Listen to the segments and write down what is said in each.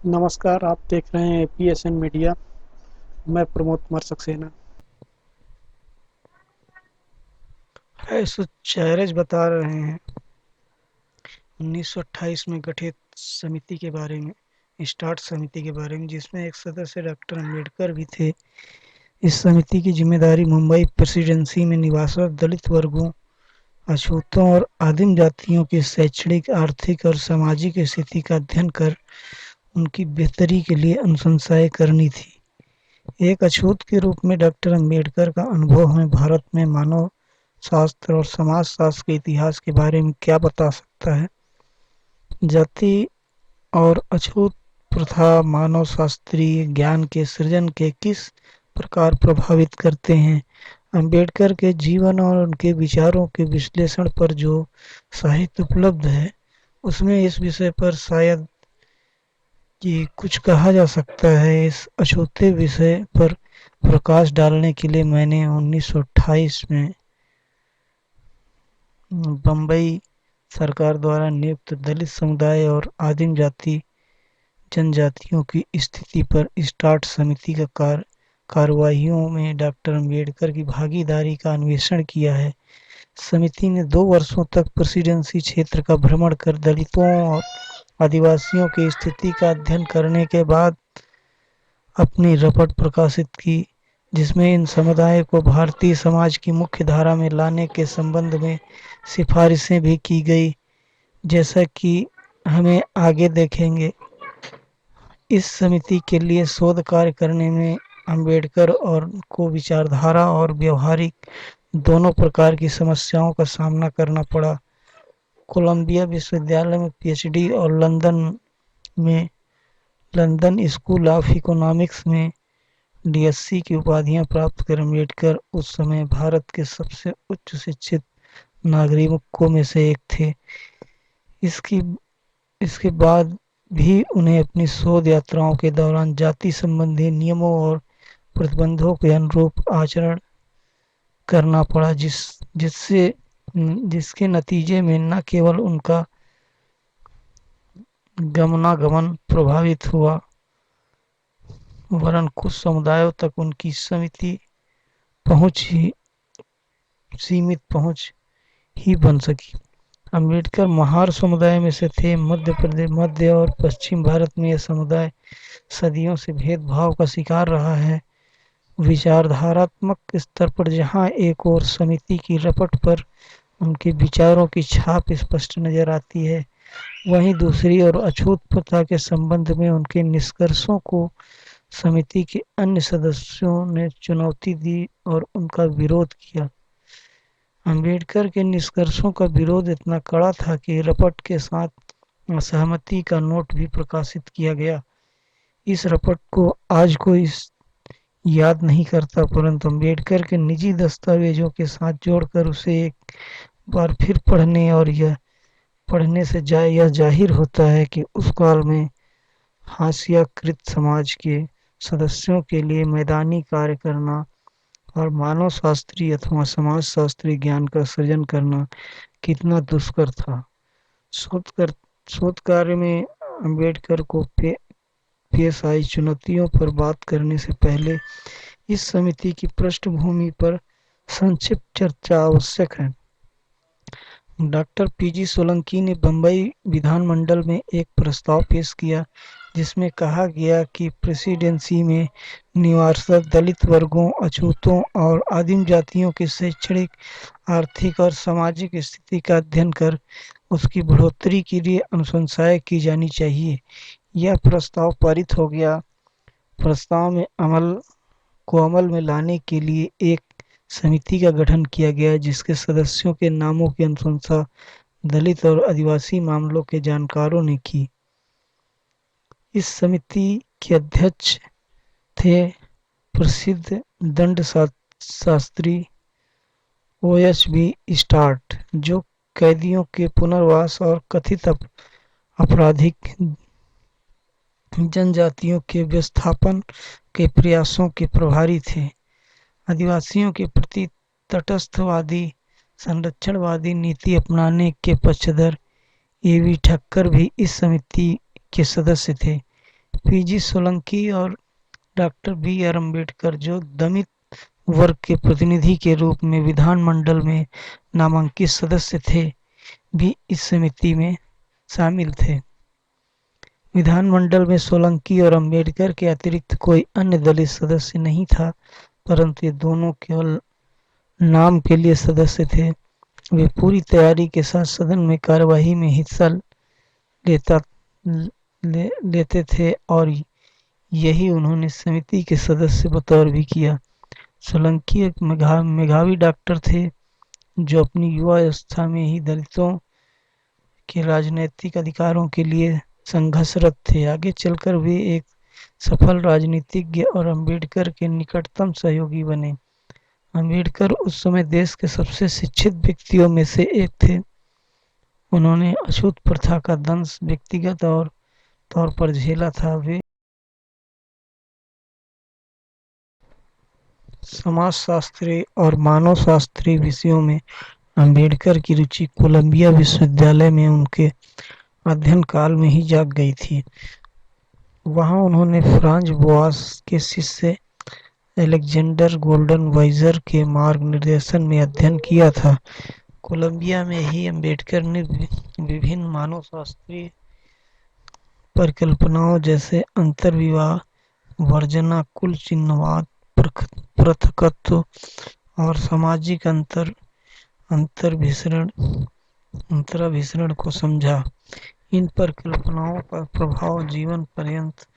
नमस्कार, आप देख रहे हैं पीएसएन मीडिया। मैं प्रमोद कुमार सक्सेना। चाइरज बता रहे हैं 1928 में गठित समिति के बारे में, स्टार्ट समिति के बारे में, जिसमें एक सदस्य डॉक्टर अम्बेडकर भी थे। इस समिति की जिम्मेदारी मुंबई प्रेसिडेंसी में निवासरत दलित वर्गों, अछूतों और आदिम जातियों की शैक्षणिक, आर्थिक और सामाजिक स्थिति का अध्ययन कर उनकी बेहतरी के लिए अनुशंसाएं करनी थी। एक अछूत के रूप में डॉक्टर अम्बेडकर का अनुभव हमें भारत में मानव शास्त्र और समाज शास्त्र के इतिहास के बारे में क्या बता सकता है। जाति और अछूत प्रथा मानव शास्त्रीय ज्ञान के सृजन के किस प्रकार प्रभावित करते हैं। अम्बेडकर के जीवन और उनके विचारों के विश्लेषण पर जो साहित्य उपलब्ध है, उसमें इस विषय पर शायद कि कुछ कहा जा सकता है। इस अछूते विषय पर प्रकाश डालने के लिए मैंने 1928 में बम्बई सरकार द्वारा नियुक्त दलित समुदाय और आदिम जाति जनजातियों की स्थिति पर स्टार्ट समिति का कार्यवाहियों में डॉक्टर अम्बेडकर की भागीदारी का अन्वेषण किया है। समिति ने 2 वर्षों तक प्रेसिडेंसी क्षेत्र का भ्रमण कर दलितों और आदिवासियों की स्थिति का अध्ययन करने के बाद अपनी रिपोर्ट प्रकाशित की, जिसमें इन समुदायों को भारतीय समाज की मुख्य धारा में लाने के संबंध में सिफारिशें भी की गई, जैसा कि हमें आगे देखेंगे। इस समिति के लिए शोध कार्य करने में अम्बेडकर और को विचारधारा और व्यवहारिक दोनों प्रकार की समस्याओं का सामना करना पड़ा। कोलंबिया विश्वविद्यालय में पीएचडी और लंदन स्कूल ऑफ इकोनॉमिक्स में डीएससी की उपाधियां प्राप्त कर अम्बेडकर उस समय भारत के सबसे उच्च शिक्षित नागरिकों में से एक थे। इसकी इसके बाद भी उन्हें अपनी शोध यात्राओं के दौरान जाति संबंधी नियमों और प्रतिबंधों के अनुरूप आचरण करना पड़ा, जिसके नतीजे में न केवल उनका गमनागमन प्रभावित हुआ, वरन कुछ समुदायों तक उनकी सीमित पहुंच ही बन सकी। अम्बेडकर महार समुदाय में से थे। मध्य और पश्चिम भारत में यह समुदाय सदियों से भेदभाव का शिकार रहा है। विचारधारात्मक स्तर पर जहां एक और समिति की रपट पर उनके विचारों की छाप स्पष्ट नजर आती है, वहीं दूसरी ओर अछूत प्रथा के संबंध में उनके निष्कर्षों को समिति के अन्य सदस्यों ने चुनौती दी और उनका विरोध किया। अम्बेडकर के निष्कर्षों का विरोध इतना कड़ा था कि रपट के साथ असहमति का नोट भी प्रकाशित किया गया। इस रपट को आज कोई याद नहीं करता, परंतु अम्बेडकर के निजी दस्तावेजों के साथ जोड़कर उसे एक बार फिर पढ़ने से यह जाहिर होता है कि उस काल में हाशियाकृत समाज के सदस्यों के लिए मैदानी कार्य करना और मानव शास्त्री अथवा समाज शास्त्री ज्ञान का सृजन करना कितना दुष्कर था। शोध कार्य में अम्बेडकर को पेश आई चुनौतियों पर बात करने से पहले इस समिति की पृष्ठभूमि पर संक्षिप्त चर्चा आवश्यक है। डॉक्टर पीजी सोलंकी ने बम्बई विधानमंडल में एक प्रस्ताव पेश किया, जिसमें कहा गया कि प्रेसिडेंसी में निवासरत दलित वर्गों, अछूतों और आदिम जातियों की शैक्षणिक, आर्थिक और सामाजिक स्थिति का अध्ययन कर उसकी बढ़ोतरी के लिए अनुशंसाएं की जानी चाहिए। यह प्रस्ताव पारित हो गया। प्रस्ताव में अमल में लाने के लिए एक समिति का गठन किया गया, जिसके सदस्यों के नामों की अनुशंसा दलित और आदिवासी मामलों के जानकारों ने की। इस समिति के अध्यक्ष थे प्रसिद्ध दंड शास्त्री OSB स्टार्ट, जो कैदियों के पुनर्वास और कथित आपराधिक जनजातियों के विस्थापन के प्रयासों के प्रभारी थे। आदिवासियों के प्रति तटस्थवादी संरक्षणवादी नीति अपनाने के पक्षधर AV ठक्कर भी इस समिति के सदस्य थे। पीजी सोलंकी और डॉक्टर बी आर अम्बेडकर, जो दलित वर्ग के प्रतिनिधि के रूप में विधानमंडल में नामांकित सदस्य थे, भी इस समिति में शामिल थे। विधानमंडल में सोलंकी और अम्बेडकर के अतिरिक्त कोई अन्य दलित सदस्य नहीं था, परंतु ये दोनों केवल नाम के लिए सदस्य थे। वे पूरी तैयारी के साथ सदन में कार्यवाही में हिस्सा लेता लेते थे और यही उन्होंने समिति के सदस्य बतौर भी किया। सोलंकी एक मेधावी डॉक्टर थे, जो अपनी युवा अवस्था में ही दलितों के राजनीतिक अधिकारों के लिए संघर्षरत थे। आगे चलकर वे एक सफल राजनीतिज्ञ और अम्बेडकर के निकटतम सहयोगी बने। अम्बेडकर उस समय देश के सबसे शिक्षित व्यक्तियों में से एक थे। उन्होंने अछूत प्रथा का दंश व्यक्तिगत और तौर पर झेला था। वे समाजशास्त्री और मानवशास्त्री विषयों में अम्बेडकर की रुचि कोलंबिया विश्वविद्यालय में उनके अध्ययन काल में ही जाग गई थी। वहां उन्होंने फ्रांज बोआस के शिष्य अलेक्जेंडर गोल्डन वाइजर के मार्गदर्शन में अध्ययन किया था। कोलंबिया में ही अम्बेडकर ने विभिन्न मानवशास्त्रीय परिकल्पनाओं जैसे अंतर्विवाह, वर्जना, कुल चिन्हवाद, पृथकत्व और सामाजिक अंतराभिसरण को समझा। इन परिकल्पनाओं का प्रभाव जीवन पर्यंत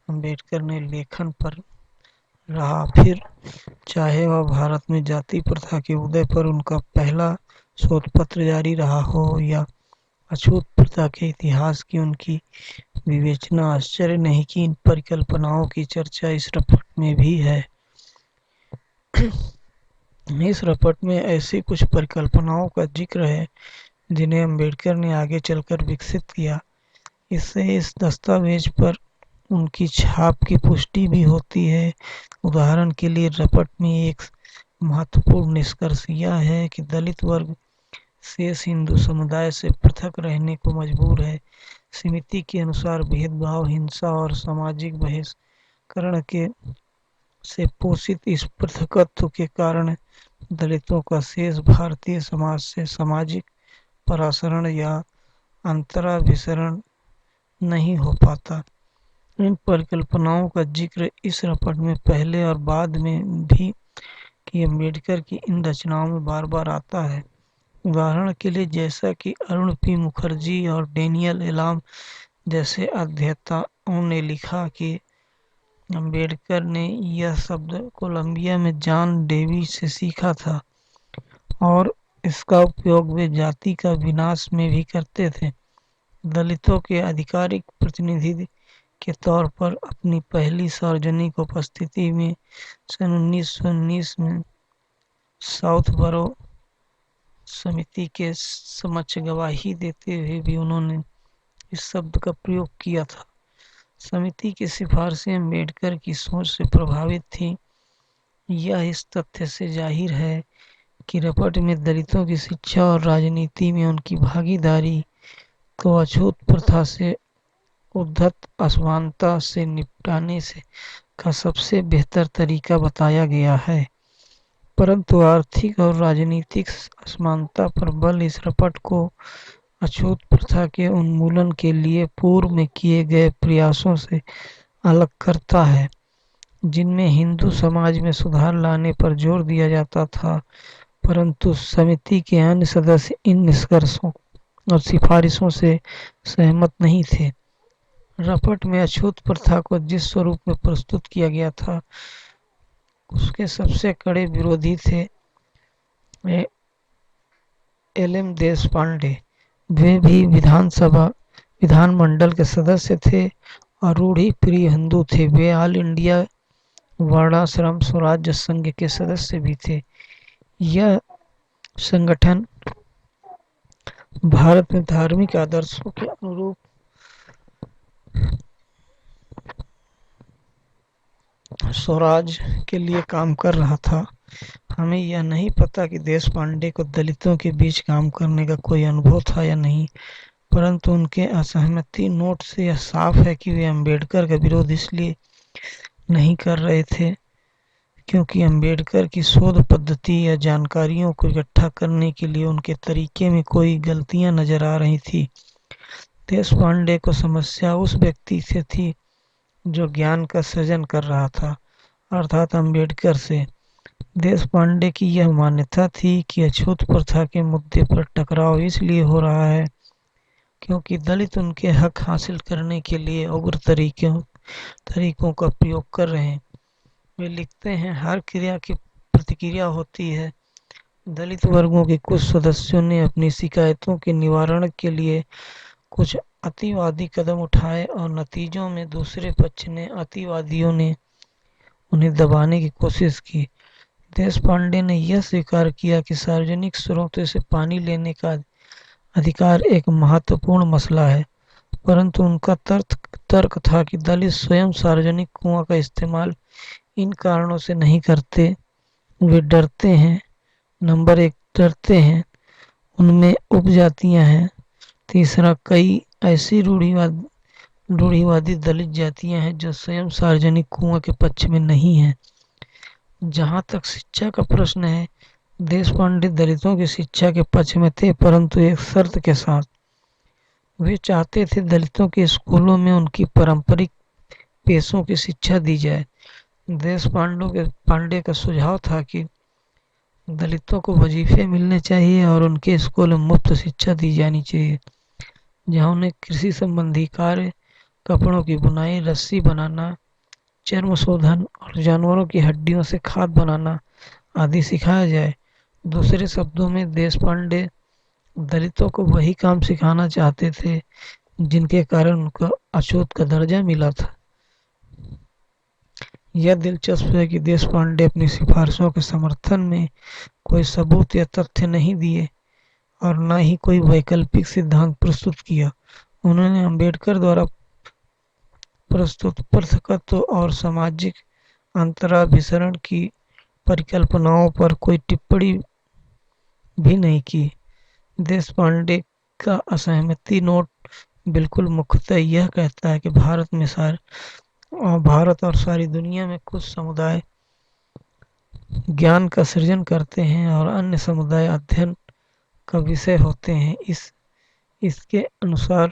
अम्बेडकर ने लेखन पर रहा। फिर चाहे वह भारत में जाति प्रथा के उदय पर उनका पहला शोध पत्र जारी रहा हो या अछूत प्रथा के इतिहास की उनकी विवेचना, आश्चर्य नहीं कि इन परिकल्पनाओं की चर्चा इस रिपोर्ट में भी है। इस रिपोर्ट में ऐसी कुछ परिकल्पनाओं का जिक्र है जिन्हें अम्बेडकर ने आगे चलकर विकसित किया। इससे इस दस्तावेज पर उनकी छाप की पुष्टि भी होती है। उदाहरण के लिए रिपोर्ट में एक महत्वपूर्ण निष्कर्ष यह है कि दलित वर्ग शेष हिंदू समुदाय से पृथक रहने को मजबूर है। समिति के अनुसार भेदभाव, हिंसा और सामाजिक बहिष्करण के से पोषित इस पृथकत्व के कारण दलितों का शेष भारतीय समाज से सामाजिक परासरण या अंतराभिसरण नहीं हो पाता। इन परिकल्पनाओं का जिक्र इस रिपोर्ट में पहले और बाद में भी कि अम्बेडकर की इन रचनाओं में बार बार आता है। उदाहरण के लिए जैसा कि अरुण पी मुखर्जी और डेनियल एलाम जैसे अध्येताओं ने लिखा कि अम्बेडकर ने यह शब्द कोलंबिया में जॉन डेवी से सीखा था और इसका उपयोग वे जाति का विनाश में भी करते थे। दलितों के आधिकारिक प्रतिनिधि के तौर पर अपनी पहली सार्वजनिक उपस्थिति में सन 1919 में साउथबरो समिति के समक्ष गवाही देते हुए भी उन्होंने इस शब्द का प्रयोग किया था। समिति की सिफारिशें अम्बेडकर की सोच से प्रभावित थीं। यह इस तथ्य से जाहिर है कि रिपोर्ट में दलितों की शिक्षा और राजनीति में उनकी भागीदारी को अछूत प्रथा से उद्धत असमानता से निपटाने से का सबसे बेहतर तरीका बताया गया है। परंतु आर्थिक और राजनीतिक असमानता पर बल इस रिपोर्ट को अछूत प्रथा के उन्मूलन के लिए पूर्व में किए गए प्रयासों से अलग करता है, जिनमें हिंदू समाज में सुधार लाने पर जोर दिया जाता था। परंतु समिति के अन्य सदस्य इन निष्कर्षों और सिफारिशों से सहमत नहीं थे। रिपोर्ट में अछूत प्रथा को जिस स्वरूप में प्रस्तुत किया गया था उसके सबसे कड़े विरोधी थे एल.एम. देशपांडे। वे भी विधानमंडल के सदस्य थे और रूढ़ि प्रिय हिंदू थे। वे ऑल इंडिया वर्णाश्रम स्वराज्य संघ के सदस्य भी थे। यह संगठन भारत में धार्मिक आदर्शों के अनुरूप स्वराज के लिए काम कर रहा था। हमें यह नहीं पता कि देशपांडे को दलितों के बीच काम करने का कोई अनुभव था या नहीं, परंतु उनके असहमति नोट से यह साफ है कि वे अम्बेडकर का विरोध इसलिए नहीं कर रहे थे क्योंकि अम्बेडकर की शोध पद्धति या जानकारियों को इकट्ठा करने के लिए उनके तरीके में कोई गलतियां नजर आ रही थी। देशपांडे को समस्या उस व्यक्ति से थी जो ज्ञान का सृजन कर रहा था, अर्थात अम्बेडकर से। देशपांडे की यह मान्यता थी कि अछूत प्रथा के मुद्दे पर टकराव इसलिए हो रहा है क्योंकि दलित उनके हक हासिल करने के लिए उग्र तरीकों का प्रयोग कर रहे हैं। वे लिखते हैं, हर क्रिया की प्रतिक्रिया होती है। दलित वर्गों के कुछ सदस्यों ने अपनी शिकायतों के निवारण के लिए कुछ अतिवादी कदम उठाए और नतीजों में दूसरे पक्ष ने अतिवादियों ने उन्हें दबाने की कोशिश की। देशपांडे ने यह स्वीकार किया कि सार्वजनिक स्रोतों से पानी लेने का अधिकार एक महत्वपूर्ण मसला है, परंतु उनका तर्क था कि दलित स्वयं सार्वजनिक कुआं का इस्तेमाल इन कारणों से नहीं करते। वे डरते हैं, नंबर एक डरते हैं, उनमें उपजातियां हैं। तीसरा, कई ऐसी रूढ़िवादी दलित जातियां हैं जो स्वयं सार्वजनिक कुआं के पक्ष में नहीं हैं। जहां तक शिक्षा का प्रश्न है, देशपांडे दलितों की शिक्षा के पक्ष में थे, परंतु एक शर्त के साथ। वे चाहते थे दलितों के स्कूलों में उनकी पारंपरिक पेशों की शिक्षा दी जाए। पांडे का सुझाव था कि दलितों को वजीफे मिलने चाहिए और उनके स्कूल में मुफ्त शिक्षा दी जानी चाहिए, जहां उन्हें कृषि संबंधी कार्य, कपड़ों की बुनाई, रस्सी बनाना, चर्म शोधन और जानवरों की हड्डियों से खाद बनाना आदि सिखाया जाए। दूसरे शब्दों में, देशपांडे दलितों को वही काम सिखाना चाहते थे जिनके कारण उनको अछूत का दर्जा मिला था। यह दिलचस्प है कि देशपांडे अपनी सिफारिशों के समर्थन में कोई सबूत या तथ्य नहीं दिए और न ही कोई वैकल्पिक सिद्धांत प्रस्तुत किया। उन्होंने अम्बेडकर द्वारा प्रस्तुत पृथकत्व और सामाजिक अंतराभिसरण की परिकल्पनाओं पर कोई टिप्पणी भी नहीं की। देशपांडे का असहमति नोट बिल्कुल मुख्यतः यह कहता है कि भारत और सारी दुनिया में कुछ समुदाय ज्ञान का सृजन करते हैं और अन्य समुदाय अध्ययन का विषय होते हैं। इसके अनुसार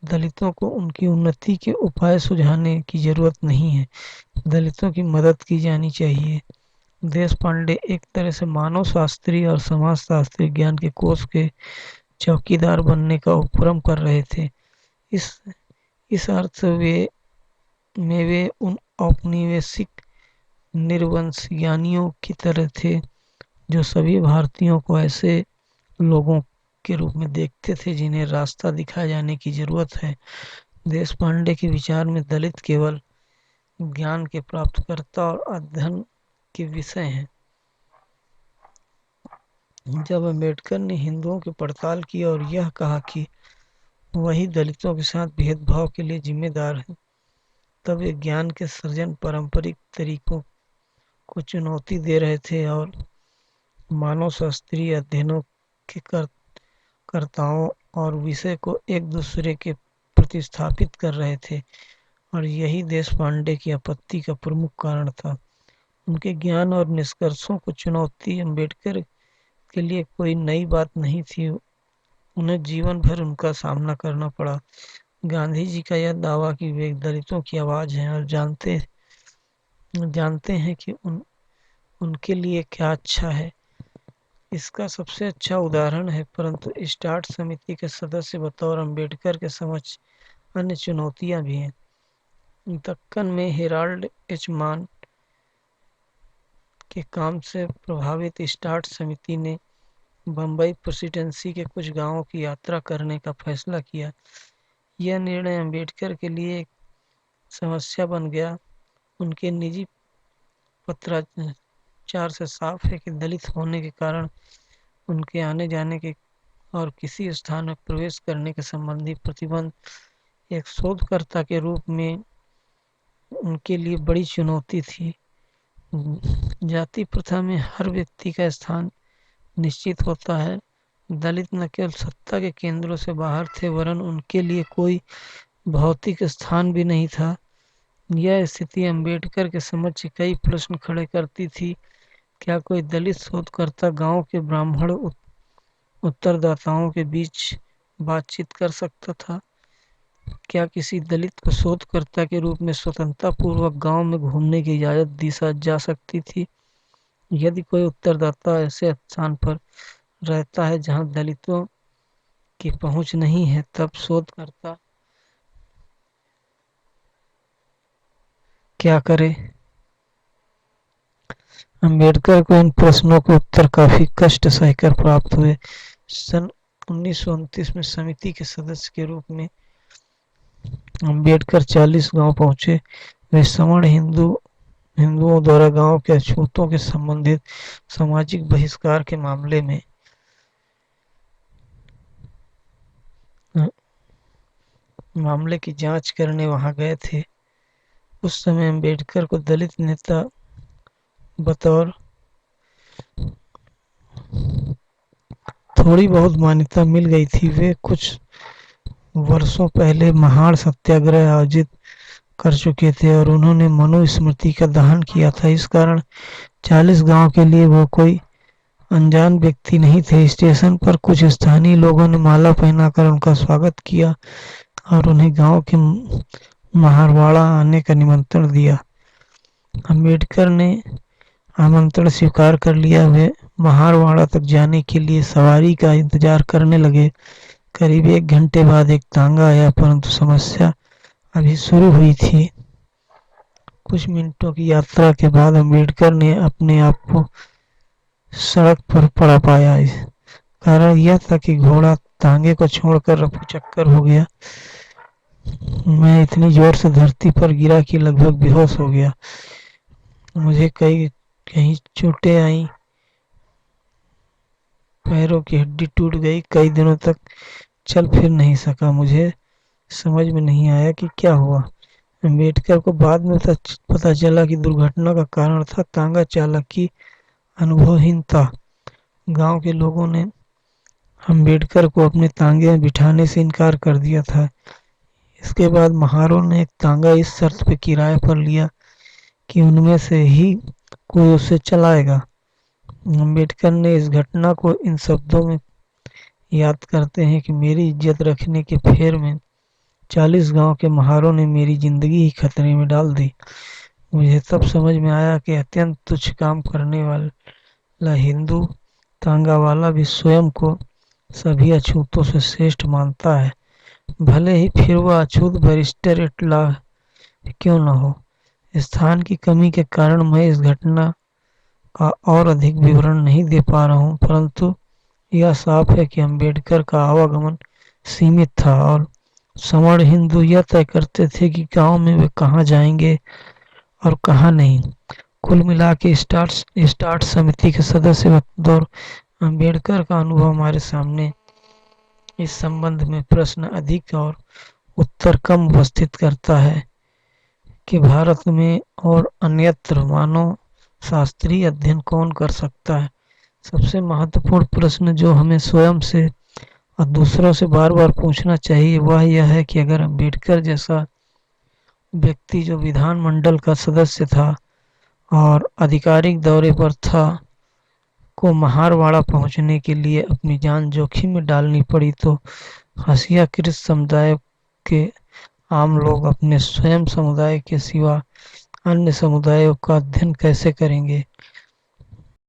दलितों को उनकी उन्नति के उपाय सुझाने की जरूरत नहीं है, दलितों की मदद की जानी चाहिए। देशपांडे एक तरह से मानव शास्त्री और समाजशास्त्री ज्ञान के कोष के चौकीदार बनने का उपक्रम कर रहे थे। इस अर्थ में वे उन औपनिवेशिक निर्वंशज्ञानियों की तरह थे जो सभी भारतीयों को ऐसे लोगों के रूप में देखते थे जिन्हें रास्ता दिखाए जाने की जरूरत है। देशपांडे के विचार में दलित केवल ज्ञान के प्राप्तकर्ता और अध्ययन के विषय हैं। जब अम्बेडकर ने हिंदुओं की पड़ताल की और यह कहा कि वही दलितों के साथ भेदभाव के लिए जिम्मेदार है, तब वे ज्ञान के सृजन पारंपरिक तरीकों को चुनौती दे रहे थे और मानव शास्त्रीय अध्ययनों के कर्ताओं और विषय को एक दूसरे के प्रतिस्थापित कर रहे थे। और यही देशपांडे की आपत्ति का प्रमुख कारण था। उनके ज्ञान और निष्कर्षों को चुनौती अम्बेडकर के लिए कोई नई बात नहीं थी। उन्हें जीवन भर उनका सामना करना पड़ा। गांधी जी का यह दावा कि वे दलितों की आवाज हैं और जानते हैं कि उनके लिए क्या अच्छा है, इसका सबसे अच्छा उदाहरण है। परंतु स्टार्ट समिति के सदस्य बतौर अम्बेडकर के समक्ष अन्य चुनौतियां भी हैं। दक्कन में हेराल्ड एच मान के काम से प्रभावित स्टार्ट समिति ने बम्बई प्रेसिडेंसी के कुछ गांवों की यात्रा करने का फैसला किया। यह निर्णय अम्बेडकर के लिए एक समस्या बन गया। उनके निजी पत्राचार से साफ है कि दलित होने के कारण उनके आने जाने के और किसी स्थान में प्रवेश करने के संबंधी प्रतिबंध एक शोधकर्ता के रूप में उनके लिए बड़ी चुनौती थी। जाति प्रथा में हर व्यक्ति का स्थान निश्चित होता है दलित न केवल सत्ता के केंद्रों से बाहर थे, वरन उनके लिए कोई भौतिक स्थान भी नहीं था। यह स्थिति अंबेडकर के समक्ष कई प्रश्न खड़े करती थी। क्या कोई दलित शोधकर्ता गांव के ब्राह्मण उत्तरदाताओं के बीच बातचीत कर सकता था? क्या किसी दलित को शोधकर्ता के रूप में स्वतंत्रता पूर्वक गांव में घूमने की इजाजत दी जा सकती थी? यदि कोई उत्तरदाता ऐसे स्थान पर रहता है जहां दलितों की पहुंच नहीं है, तब शोधकर्ता क्या करे? अंबेडकर को इन प्रश्नों के उत्तर काफी कष्ट सहकर प्राप्त हुए। सन 1929 में समिति के सदस्य के रूप में अंबेडकर 40 गांव पहुंचे। वे सवर्ण हिंदुओं द्वारा गांव के अछूतों के संबंधित सामाजिक बहिष्कार के मामले की जांच करने वहां गए थे। उस समय अंबेडकर को दलित नेता बतौर थोड़ी बहुत मान्यता मिल गई थी। वे कुछ वर्षों पहले महान सत्याग्रह आयोजित कर चुके थे और उन्होंने मनुस्मृति का दहन किया था। इस कारण 40 गांव के लिए वो कोई अनजान व्यक्ति नहीं थे। स्टेशन पर कुछ स्थानीय लोगों ने माला पहनाकर उनका स्वागत किया और उन्हें गांव के महारवाड़ा आने का निमंत्रण दिया। अंबेडकर ने आमंत्रण स्वीकार कर लिया। वे महारवाड़ा तक जाने के लिए सवारी का इंतजार करने लगे। करीब 1 घंटे बाद एक तांगा आया, परंतु समस्या अभी शुरू हुई थी। कुछ मिनटों की यात्रा के बाद अंबेडकर ने अपने आप को सड़क पर पड़ा पाया। कारण यह था कि घोड़ा तांगे को छोड़कर रफूचक्कर हो गया। मैं इतनी जोर से धरती पर गिरा कि लगभग बेहोश हो गया। मुझे कहीं चोटें आई, पैरों की हड्डी टूट गई। कई दिनों तक चल फिर नहीं सका। मुझे समझ में नहीं आया कि क्या हुआ। अंबेडकर को बाद में पता चला कि दुर्घटना का कारण था तांगा चालक की अनुभवहीनता। गांव के लोगों ने अंबेडकर को अपने तांगे में बिठाने से इनकार कर दिया था। इसके बाद महारों ने एक तांगा इस शर्त पे किराए पर लिया कि उनमें से ही कोई उसे चलाएगा। अंबेडकर ने इस घटना को इन शब्दों में याद करते हैं कि मेरी इज्जत रखने के फेर में 40 गांव के महारों ने मेरी जिंदगी ही खतरे में डाल दी। मुझे तब समझ में आया कि अत्यंत तुच्छ काम करने वाला हिंदू तांगा वाला भी स्वयं को सभी अछूतों से श्रेष्ठ मानता है, भले ही फिर वह अछूत बैरिस्टर एट लॉ क्यों न हो। स्थान की कमी के कारण मैं इस घटना का और अधिक विवरण नहीं दे पा रहा हूँ, परंतु यह साफ है कि अंबेडकर का आवागमन सीमित था और सवर्ण हिंदू यह तय करते थे कि गांव में वे कहाँ जाएंगे और कहाँ नहीं। कुल मिला के स्टार्ट समिति के सदस्य बतौर अंबेडकर का अनुभव हमारे सामने इस संबंध में प्रश्न अधिक और उत्तर कम उपस्थित करता है कि भारत में और अन्यत्र मानव शास्त्रीय अध्ययन कौन कर सकता है। सबसे महत्वपूर्ण प्रश्न जो हमें स्वयं से और दूसरों से बार बार पूछना चाहिए वह यह है कि अगर अंबेडकर जैसा व्यक्ति जो विधानमंडल का सदस्य था और आधिकारिक दौरे पर था को महारवाड़ा पहुंचने के लिए अपनी जान जोखिम में डालनी पड़ी, तो हसिया कृत समुदाय के आम लोग अपने स्वयं समुदाय के सिवा अन्य समुदायों का अध्ययन कैसे करेंगे।